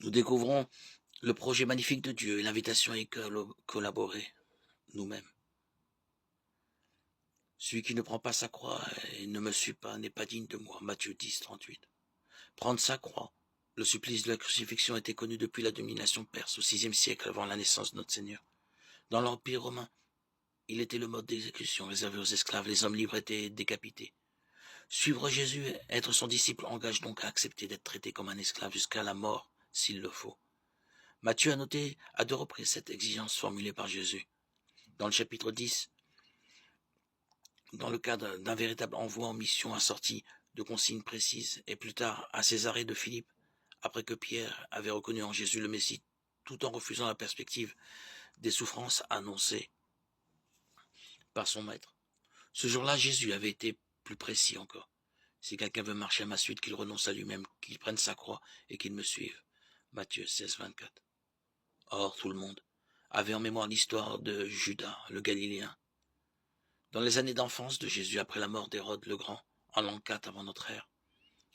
Nous découvrons le projet magnifique de Dieu et l'invitation à y collaborer nous-mêmes. Celui qui ne prend pas sa croix et ne me suit pas n'est pas digne de moi. Matthieu 10, 38. Prendre sa croix. Le supplice de la crucifixion était connu depuis la domination perse au VIe siècle avant la naissance de notre Seigneur. Dans l'Empire romain, il était le mode d'exécution réservé aux esclaves. Les hommes libres étaient décapités. Suivre Jésus, être son disciple, engage donc à accepter d'être traité comme un esclave jusqu'à la mort, s'il le faut. Matthieu a noté à 2 reprises cette exigence formulée par Jésus. Dans le chapitre 10, dans le cadre d'un véritable envoi en mission assorti de consignes précises, et plus tard à Césarée de Philippe, après que Pierre avait reconnu en Jésus le Messie, tout en refusant la perspective des souffrances annoncées par son maître. Ce jour-là, Jésus avait été plus précis encore. Si quelqu'un veut marcher à ma suite, qu'il renonce à lui-même, qu'il prenne sa croix et qu'il me suive. Matthieu 16, 24. Or, tout le monde avait en mémoire l'histoire de Judas, le Galiléen. Dans les années d'enfance de Jésus après la mort d'Hérode le Grand, en l'an 4 avant notre ère,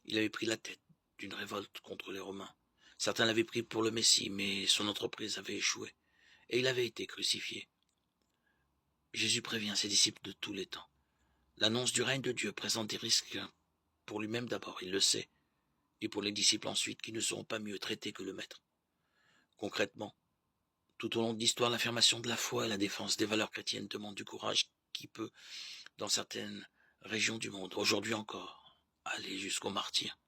il avait pris la tête d'une révolte contre les Romains. Certains l'avaient pris pour le Messie, mais son entreprise avait échoué, et il avait été crucifié. Jésus prévient ses disciples de tous les temps. L'annonce du règne de Dieu présente des risques pour lui-même d'abord, il le sait, et pour les disciples ensuite, qui ne seront pas mieux traités que le Maître. Concrètement, tout au long de l'histoire, l'affirmation de la foi et la défense des valeurs chrétiennes demandent du courage qui peut, dans certaines régions du monde, aujourd'hui encore, aller jusqu'au martyre.